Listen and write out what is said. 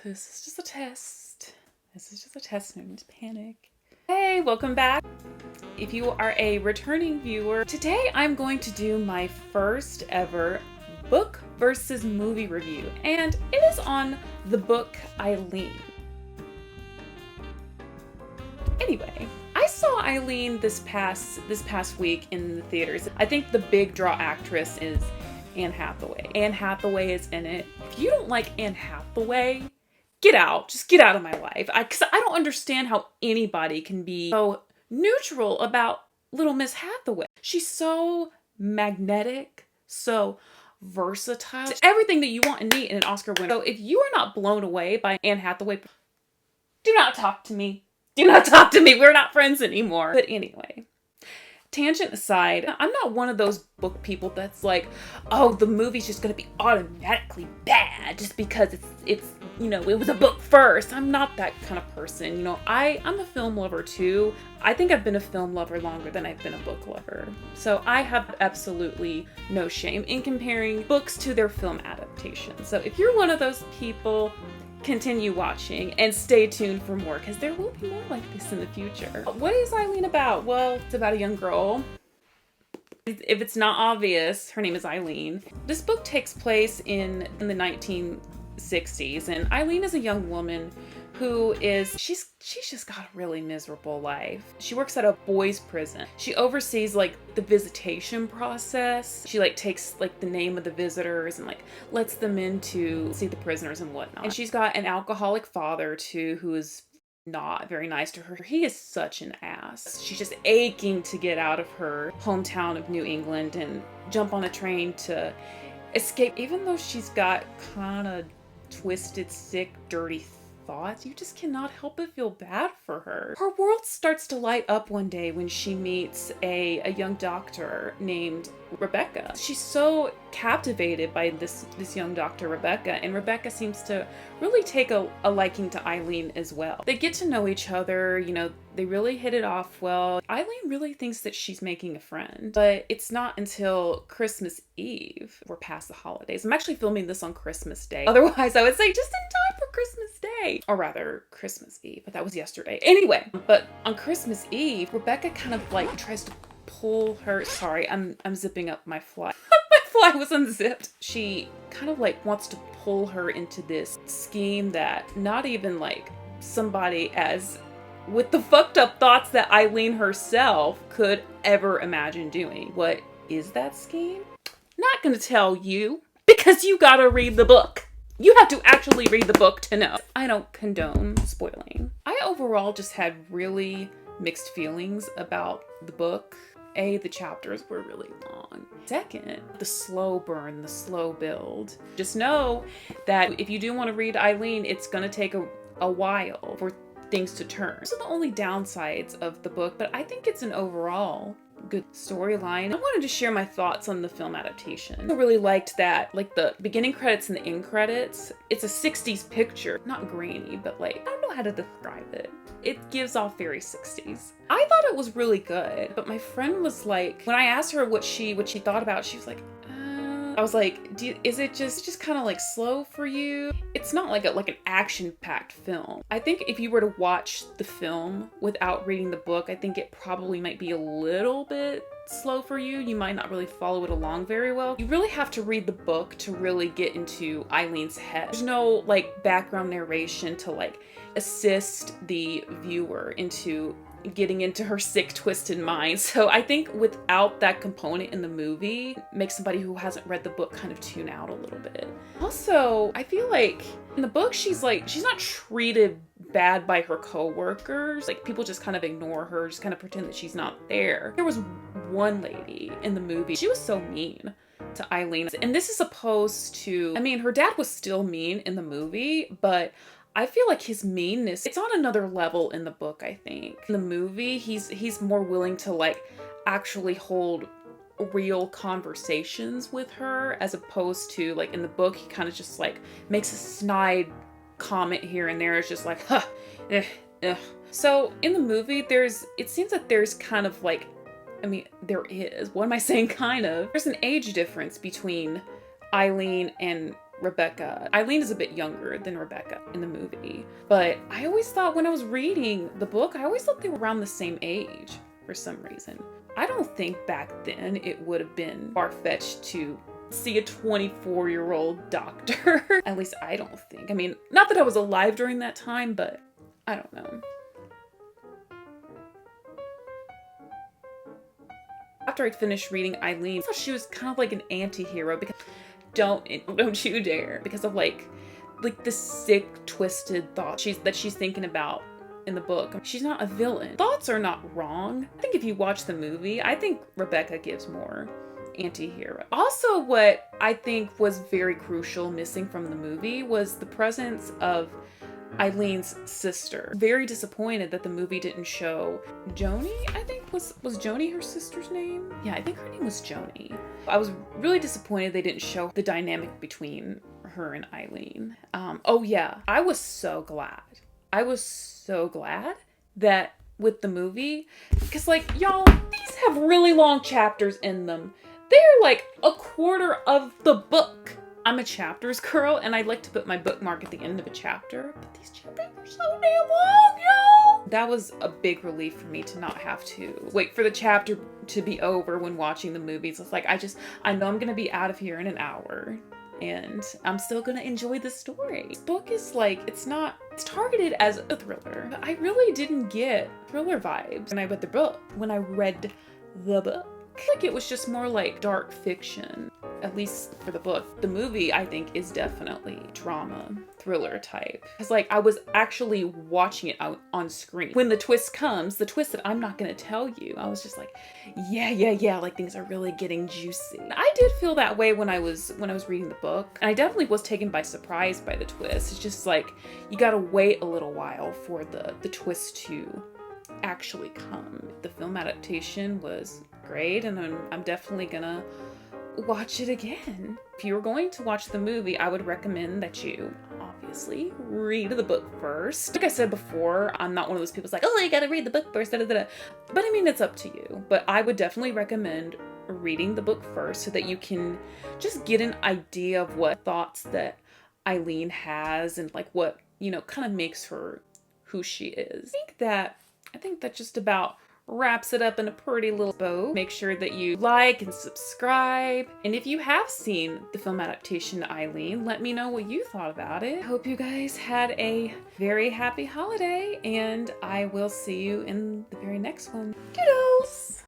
This is just a test. This is just a test. No need to panic. Hey, welcome back. If you are a returning viewer, today I'm going to do my first ever book versus movie review, and it is on the book Eileen. Anyway, I saw Eileen this past week in the theaters. I think the big draw actress is Anne Hathaway. Anne Hathaway is in it. If you don't like Anne Hathaway, get out. Just get out of my life. Because I don't understand how anybody can be so neutral about little Miss Hathaway. She's so magnetic, so versatile. It's everything that you want and need in an Oscar winner. So if you are not blown away by Anne Hathaway, do not talk to me. Do not talk to me. We're not friends anymore. But anyway, tangent aside, I'm not one of those book people that's like, oh, the movie's just gonna be automatically bad just because it's it was a book first. I'm not that kind of person. I'm a film lover too. I think I've been a film lover longer than I've been a book lover. So I have absolutely no shame in comparing books to their film adaptations. So if you're one of those people, continue watching and stay tuned for more, because there will be more like this in the future. What is Eileen about? Well, it's about a young girl. If it's not obvious, her name is Eileen. This book takes place in the 1960s, and Eileen is a young woman who she's just got a really miserable life. She works at a boys' prison. She oversees the visitation process. She takes the name of the visitors and lets them in to see the prisoners and whatnot. And she's got an alcoholic father too, who is not very nice to her. He is such an ass. She's just aching to get out of her hometown of New England and jump on a train to escape, even though she's got kind of twisted, sick, dirty thoughts. You just cannot help but feel bad for her. Her world starts to light up one day when she meets a young doctor named Rebecca. She's so captivated by this young doctor, Rebecca, and Rebecca seems to really take a liking to Eileen as well. They get to know each other, they really hit it off well. Eileen really thinks that she's making a friend, but it's not until Christmas Eve. We're past the holidays. I'm actually filming this on Christmas Day. Otherwise, I would say just in time for Christmas Day. Or rather, Christmas Eve, but that was yesterday. Anyway, but on Christmas Eve, Rebecca kind of tries to pull her. Sorry, I'm zipping up my fly. My fly was unzipped. She kind of wants to pull her into this scheme that not even somebody as with the fucked up thoughts that Eileen herself could ever imagine doing. What is that scheme? Not gonna tell you, because you gotta read the book. You have to actually read the book to know. I don't condone spoiling. I overall just had really mixed feelings about the book. A, the chapters were really long. Second, the slow burn, the slow build. Just know that if you do want to read Eileen, it's gonna take a while for things to turn. Those are the only downsides of the book, but I think it's an overall good storyline. I wanted to share my thoughts on the film adaptation. I really liked that, the beginning credits and the end credits, it's a 60s picture. Not grainy, but I don't know how to describe it. It gives off very 60s. I thought it was really good, but my friend was when I asked her what she thought about it, she was like, I was like, is it just kind of slow for you? It's not like an action-packed film. I think if you were to watch the film without reading the book, I think it probably might be a little bit slow for you. You might not really follow it along very well. You really have to read the book to really get into Eileen's head. There's no background narration to assist the viewer into getting into her sick, twisted mind. So I think without that component in the movie, makes somebody who hasn't read the book kind of tune out a little bit. Also, I feel in the book, she's not treated bad by her co-workers. People just kind of ignore her, just kind of pretend that she's not there. There was one lady in the movie, she was so mean to Eileen. And this is opposed to, her dad was still mean in the movie, but I feel his meanness, it's on another level in the book, I think. In the movie, he's more willing to actually hold real conversations with her, as opposed to in the book, he kind of just makes a snide comment here and there. It's just huh, eh. So in the movie, it seems that there's kind of there is, what am I saying kind of? There's an age difference between Eileen and Rebecca. Eileen is a bit younger than Rebecca in the movie. But I always thought when I was reading the book, I always thought they were around the same age for some reason. I don't think back then it would have been far-fetched to see a 24-year-old doctor. At least I don't think. I mean, not that I was alive during that time, but I don't know. After I finished reading Eileen, I thought she was kind of like an anti-hero because don't you dare, because of like the sick, twisted thoughts that she's thinking about in the book. She's not a villain. Thoughts are not wrong. I think if you watch the movie, I think Rebecca gives more anti-hero. Also, what I think was very crucial missing from the movie was the presence of Eileen's sister. Very disappointed that the movie didn't show Joni, I think. Was Joni her sister's name? Yeah, I think her name was Joni. I was really disappointed they didn't show the dynamic between her and Eileen. Oh yeah, I was so glad. I was so glad that with the movie, because like, y'all, these have really long chapters in them. They're like a quarter of the book. I'm a chapters girl, and I like to put my bookmark at the end of a chapter, but these chapters are so damn long, y'all! That was a big relief for me to not have to wait for the chapter to be over when watching the movies. It's like, I know I'm gonna be out of here in an hour, and I'm still gonna enjoy the story. This book is like, it's targeted as a thriller, but I really didn't get thriller vibes when I read the book. Like it was just more like dark fiction, at least for the book. The movie, I think, is definitely drama, thriller type. Because like I was actually watching it on screen. When the twist comes, the twist that I'm not gonna tell you, I was just like, yeah, like things are really getting juicy. I did feel that way when I was reading the book. And I definitely was taken by surprise by the twist. It's just like, you gotta wait a little while for the twist to actually come. The film adaptation was great, and I'm definitely gonna watch it again. If you were going to watch the movie, I would recommend that you obviously read the book first. Like I said before, I'm not one of those people who's like, oh, you gotta read the book first, But I mean, it's up to you. But I would definitely recommend reading the book first so that you can just get an idea of what thoughts that Eileen has and like what, kind of makes her who she is. I think that just about wraps it up in a pretty little bow. Make sure that you like and subscribe. And if you have seen the film adaptation to Eileen, let me know what you thought about it. I hope you guys had a very happy holiday, and I will see you in the very next one. Toodles!